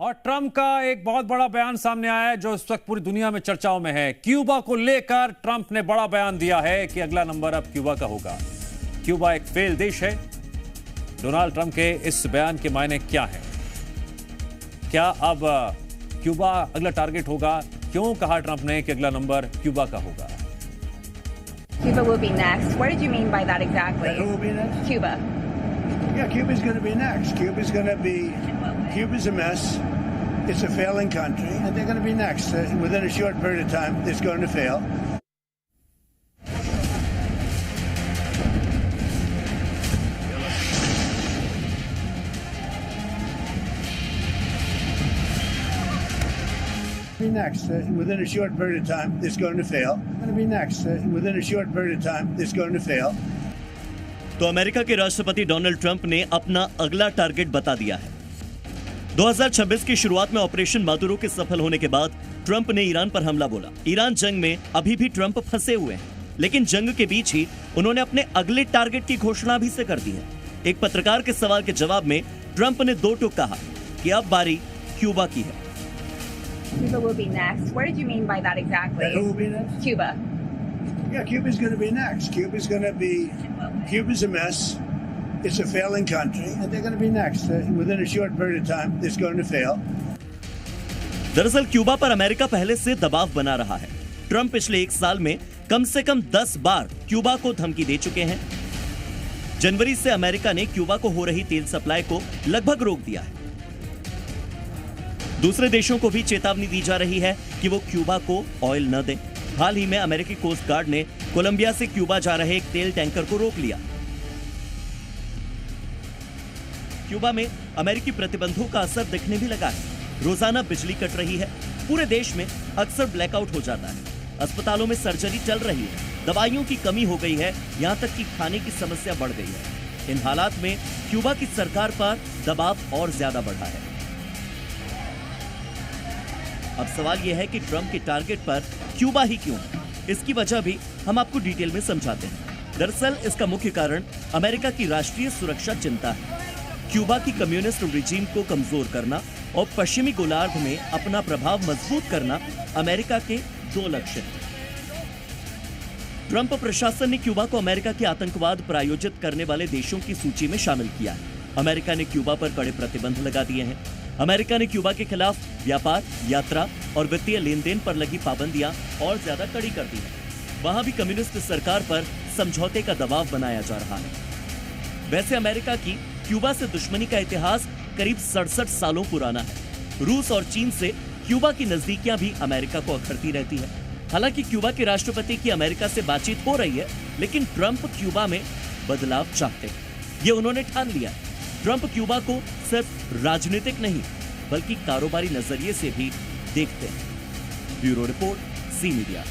और ट्रंप का एक बहुत बड़ा बयान सामने आया है जो इस वक्त पूरी दुनिया में चर्चाओं में है। क्यूबा को लेकर ट्रंप ने बड़ा बयान दिया है कि अगला नंबर अब क्यूबा का होगा। क्यूबा एक फेल देश है। डोनाल्ड ट्रंप के इस बयान के मायने क्या है? क्या अब क्यूबा अगला टारगेट होगा? क्यों कहा ट्रंप ने कि अगला नंबर क्यूबा का होगा? Cuba will be next. What did you mean by that exactly? Who will be next? Cuba. Yeah, Cuba's going to be next. Cuba's a mess. It's a failing country, and they're going to be next. Within a short period of time, it's going to fail. Be next. Within a short period of time, it's going to fail. Going to be next. Within a short period of time, it's going to fail. तो America के राष्ट्रपति Donald Trump ने अपना अगला target बता दिया है। 2026 की शुरुआत में ऑपरेशन मादुरो के सफल होने के बाद ट्रंप ने ईरान पर हमला बोला। ईरान जंग में अभी भी ट्रंप फंसे हुए हैं, लेकिन जंग के बीच ही उन्होंने अपने अगले टारगेट की घोषणा भी से कर दी है। एक पत्रकार के सवाल के जवाब में ट्रंप ने दो टूक कहा कि अब बारी क्यूबा की है। Cuba will be next. What did you mean by that exactly? Who will be next? Cuba. Yeah, Cuba's going to be next. Cuba's a mess. It's a failing country, and they're going to be next. Within a short period of time, it's going to fail. दरअसल Cuba पर America पहले से दबाव बना रहा है। Trump पिछले एक साल में कम से कम 10 बार क्यूबा को धमकी दे चुके हैं। जनवरी से अमेरिका ने क्यूबा को हो रही तेल सप्लाई को लगभग रोक दिया है। दूसरे देशों को भी चेतावनी दी जा रही है कि वो क्यूबा को ऑयल न दें। हाल ही में अमेरिकी कोस्ट गार्ड ने कोलंबिया से क्यूबा जा रहे एक तेल टैंकर को रोक लिया। क्यूबा में अमेरिकी प्रतिबंधों का असर दिखने भी लगा है। रोजाना बिजली कट रही है। पूरे देश में अक्सर ब्लैकआउट हो जाता है। अस्पतालों में सर्जरी चल रही है। दवाइयों की कमी हो गई है। यहां तक कि खाने की समस्या बढ़ गई है। इन हालात में क्यूबा की सरकार पर दबाव और ज्यादा बढ़ा है। अब सवाल यह है कि ट्रंप के टारगेट पर क्यूबा ही क्यों? इसकी वजह भी हम आपको डिटेल में समझाते हैं। दरअसल इसका मुख्य कारण अमेरिका की राष्ट्रीय सुरक्षा चिंता है। क्यूबा की कम्युनिस्ट रिजीम को कमजोर करना और पश्चिमी गोलार्ध में अपना प्रभाव मजबूत करना अमेरिका के दो लक्ष्य हैं। ट्रंप प्रशासन ने क्यूबा को अमेरिका के आतंकवाद प्रायोजित करने वाले देशों की सूची में शामिल किया है। अमेरिका ने क्यूबा पर कड़े प्रतिबंध लगा दिए हैं। अमेरिका ने क्यूबा के खिलाफ व्यापार, यात्रा और वित्तीय लेन देन पर लगी पाबंदियां और ज्यादा कड़ी कर दी है। वहां भी कम्युनिस्ट सरकार पर समझौते का दबाव बनाया जा रहा है। वैसे अमेरिका की क्यूबा से दुश्मनी का इतिहास करीब 67 सालों पुराना है। रूस और चीन से क्यूबा की नजदीकियां भी अमेरिका को अखरती रहती है। हालांकि क्यूबा के राष्ट्रपति की अमेरिका से बातचीत हो रही है, लेकिन ट्रंप क्यूबा में बदलाव चाहते हैं। ये उन्होंने ठान लिया है। ट्रंप क्यूबा को सिर्फ राजनीतिक नहीं बल्कि कारोबारी नजरिए से भी देखते हैं। Bureau report, C media.